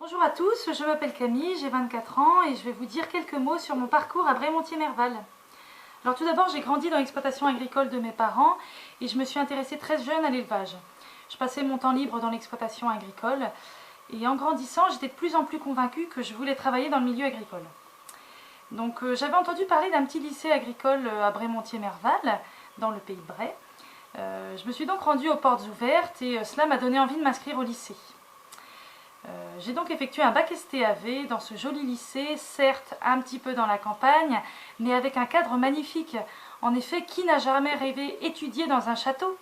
Bonjour à tous, je m'appelle Camille, j'ai 24 ans et je vais vous dire quelques mots sur mon parcours à Brémontier-Merval. Alors tout d'abord, j'ai grandi dans l'exploitation agricole de mes parents et je me suis intéressée très jeune à l'élevage. Je passais mon temps libre dans l'exploitation agricole et en grandissant, j'étais de plus en plus convaincue que je voulais travailler dans le milieu agricole. Donc j'avais entendu parler d'un petit lycée agricole à Brémontier-Merval, dans le pays de Bray. Je me suis donc rendue aux portes ouvertes et cela m'a donné envie de m'inscrire au lycée. J'ai donc effectué un bac STAV dans ce joli lycée, certes un petit peu dans la campagne, mais avec un cadre magnifique. En effet, qui n'a jamais rêvé étudier dans un château?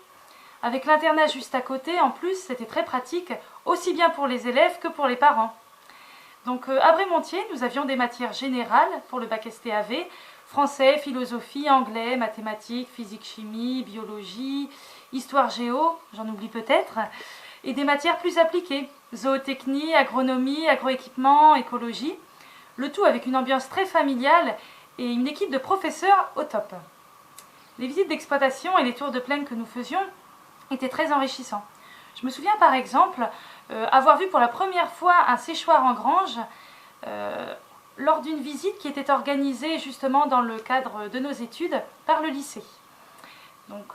Avec l'internat juste à côté, en plus, c'était très pratique, aussi bien pour les élèves que pour les parents. Donc à Brémontier, nous avions des matières générales pour le bac STAV, français, philosophie, anglais, mathématiques, physique, chimie, biologie, histoire géo, j'en oublie peut-être, et des matières plus appliquées, zootechnie, agronomie, agroéquipement, écologie, le tout avec une ambiance très familiale et une équipe de professeurs au top. Les visites d'exploitation et les tours de plaine que nous faisions étaient très enrichissants. Je me souviens par exemple avoir vu pour la première fois un séchoir en grange lors d'une visite qui était organisée justement dans le cadre de nos études par le lycée. Donc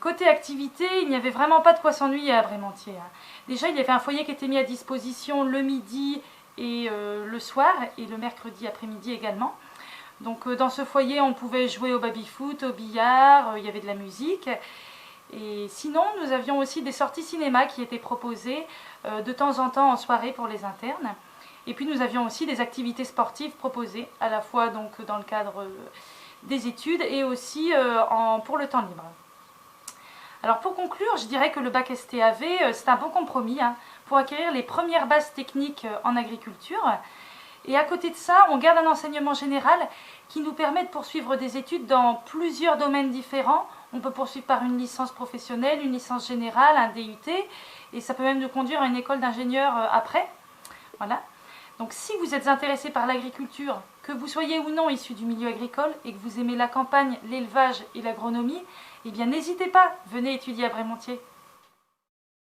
côté activité, il n'y avait vraiment pas de quoi s'ennuyer à Brémontier. Déjà, il y avait un foyer qui était mis à disposition le midi et le soir, et le mercredi après-midi également. Donc dans ce foyer, on pouvait jouer au baby-foot, au billard, il y avait de la musique. Et sinon, nous avions aussi des sorties cinéma qui étaient proposées de temps en temps en soirée pour les internes. Et puis nous avions aussi des activités sportives proposées, à la fois donc dans le cadre des études et aussi pour le temps libre. Alors pour conclure, je dirais que le bac STAV, c'est un bon compromis pour acquérir les premières bases techniques en agriculture. Et à côté de ça, on garde un enseignement général qui nous permet de poursuivre des études dans plusieurs domaines différents. On peut poursuivre par une licence professionnelle, une licence générale, un DUT, et ça peut même nous conduire à une école d'ingénieur après. Voilà. Donc si vous êtes intéressé par l'agriculture, que vous soyez ou non issu du milieu agricole et que vous aimez la campagne, l'élevage et l'agronomie, eh bien n'hésitez pas, venez étudier à Brémontier.